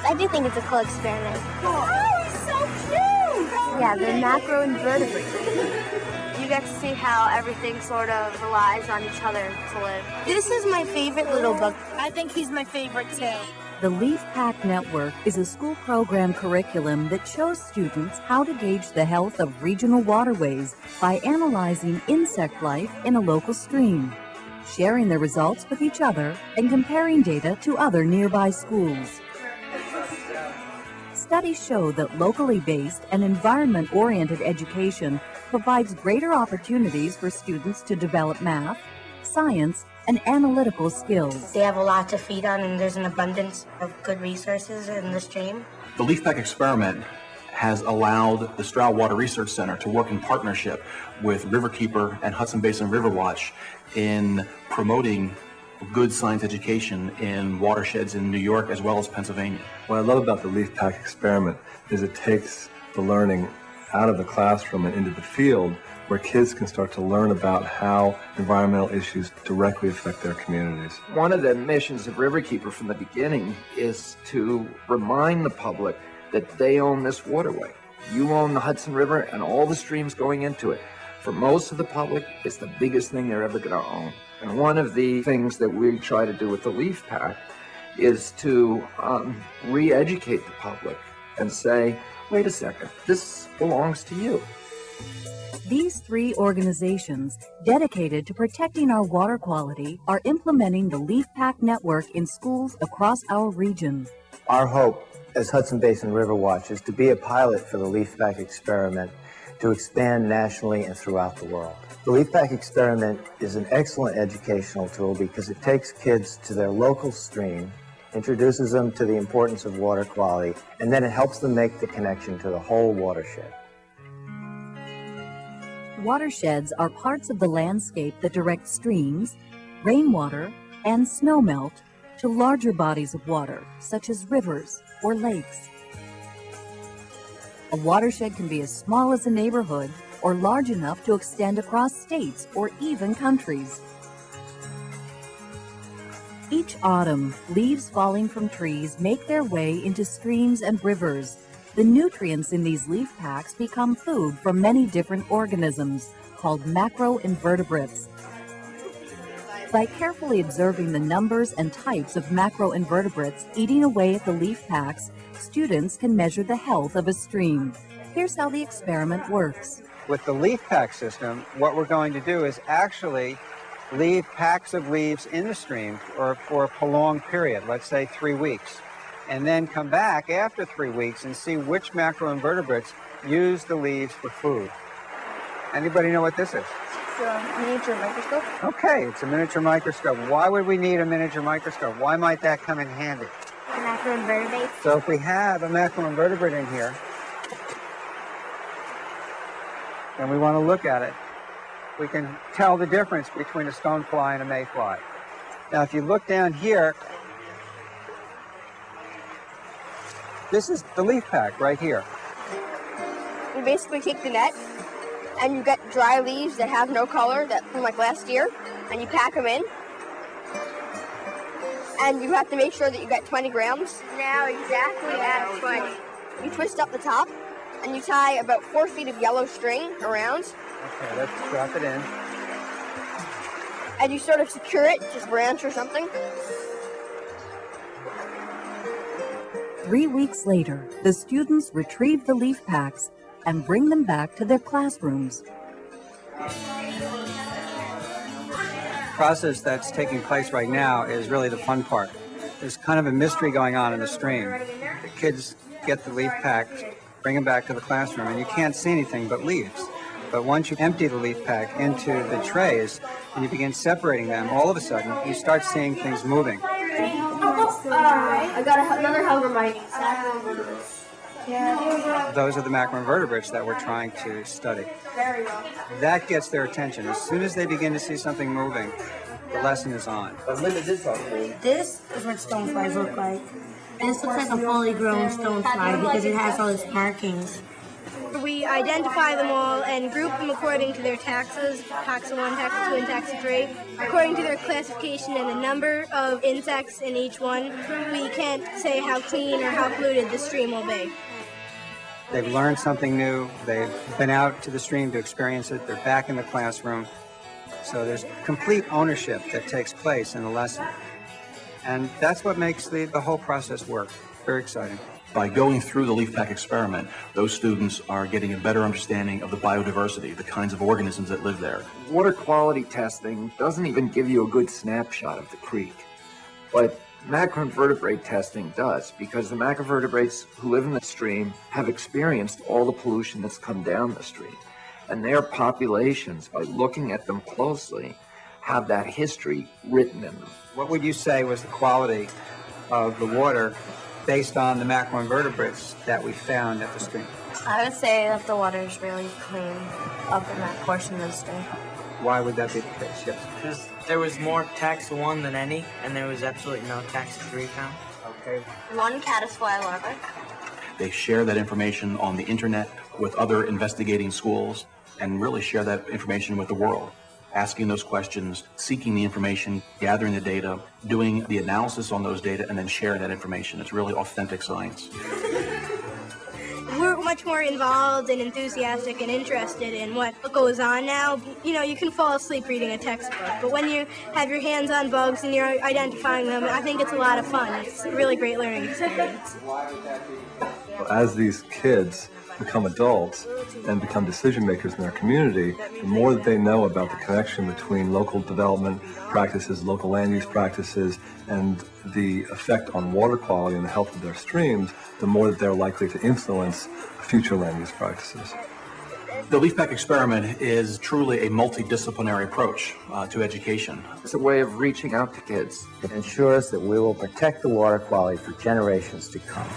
I do think it's a cool experiment. Oh, he's so cute! Yeah, they're macroinvertebrates. You get to see how everything sort of relies on each other to live. This is my favorite little book. I think he's my favorite too. The Leaf Pack Network is a school program curriculum that shows students how to gauge the health of regional waterways by analyzing insect life in a local stream, sharing their results with each other, and comparing data to other nearby schools. Studies show that locally based and environment-oriented education provides greater opportunities for students to develop math, science, and analytical skills. They have a lot to feed on, and there's an abundance of good resources in the stream. The Leaf Pack experiment has allowed the Stroud Water Research Center to work in partnership with Riverkeeper and Hudson Basin River Watch in promoting good science education in watersheds in New York as well as Pennsylvania. What I love about the Leaf Pack experiment is it takes the learning out of the classroom and into the field, where kids can start to learn about how environmental issues directly affect their communities. One of the missions of Riverkeeper from the beginning is to remind the public that they own this waterway. You own the Hudson River and all the streams going into it. For most of the public, it's the biggest thing they're ever going to own. And one of the things that we try to do with the Leaf Pack is to re-educate the public and say, wait a second, this belongs to you. These three organizations, dedicated to protecting our water quality, are implementing the Leaf Pack Network in schools across our region. Our hope as Hudson Basin River Watch is to be a pilot for the Leaf Pack experiment to expand nationally and throughout the world. The Leaf Pack experiment is an excellent educational tool because it takes kids to their local stream, introduces them to the importance of water quality, and then it helps them make the connection to the whole watershed. Watersheds are parts of the landscape that direct streams, rainwater, and snowmelt to larger bodies of water, such as rivers or lakes. A watershed can be as small as a neighborhood or large enough to extend across states or even countries. Each autumn, leaves falling from trees make their way into streams and rivers. The nutrients in these leaf packs become food for many different organisms called macroinvertebrates. By carefully observing the numbers and types of macroinvertebrates eating away at the leaf packs, students can measure the health of a stream. Here's how the experiment works. With the leaf pack system, what we're going to do is actually leave packs of leaves in the stream for a prolonged period, let's say 3 weeks, and then come back after 3 weeks and see which macroinvertebrates use the leaves for food. Anybody know what this is? It's a miniature microscope. Okay, it's a miniature microscope. Why would we need a miniature microscope? Why might that come in handy? Macroinvertebrates. So if we have a macroinvertebrate in here, and we want to look at it, we can tell the difference between a stonefly and a mayfly. Now, if you look down here, this is the leaf pack right here. You basically take the net, and you get dry leaves that have no color, that from like last year, and you pack them in. And you have to make sure that you get 20 grams. Now exactly at 20. You twist up the top, and you tie about 4 feet of yellow string around. Okay, let's drop it in. And you sort of secure it, just branch or something. 3 weeks later, the students retrieve the leaf packs and bring them back to their classrooms. The process that's taking place right now is really the fun part. There's kind of a mystery going on in the stream. The kids get the leaf packs, bring them back to the classroom, and you can't see anything but leaves. But once you empty the leaf pack into the trays and you begin separating them, all of a sudden you start seeing things moving. I got another hover mighty. Yeah. Those are the macroinvertebrates that we're trying to study. Very well. That gets their attention. As soon as they begin to see something moving, the lesson is on. This is what stoneflies look like. And this looks like a fully grown stonefly because it has all its markings. We identify them all and group them according to their taxa 1, taxa 2, and taxa 3. According to their classification and the number of insects in each one, we can't say how clean or how polluted the stream will be. They've learned something new. They've been out to the stream to experience it. They're back in the classroom. So there's complete ownership that takes place in the lesson. And that's what makes the whole process work. Very exciting. By going through the leaf pack experiment, those students are getting a better understanding of the biodiversity, the kinds of organisms that live there. Water quality testing doesn't even give you a good snapshot of the creek. But macroinvertebrate testing does, because the macroinvertebrates who live in the stream have experienced all the pollution that's come down the stream. And their populations, by looking at them closely, have that history written in them. What would you say was the quality of the water based on the macroinvertebrates that we found at the stream? I would say that the water is really clean up in that portion of the stream. Why would that be the case? Yes. Because there was more taxa 1 than any, and there was absolutely no taxa 3 found. Okay. 1 caddisfly larva. They share that information on the internet with other investigating schools and really share that information with the world. Asking those questions, seeking the information, gathering the data, doing the analysis on those data, and then sharing that information. It's really authentic science. We're much more involved and enthusiastic and interested in what goes on now. You know, you can fall asleep reading a textbook, but when you have your hands on bugs and you're identifying them, I think it's a lot of fun. It's a really great learning experience. As these kids become adults and become decision makers in their community, the more that they know about the connection between local development practices, local land use practices, and the effect on water quality and the health of their streams, the more that they're likely to influence future land use practices. The leaf pack experiment is truly a multidisciplinary approach to education. It's a way of reaching out to kids. It ensures that we will protect the water quality for generations to come.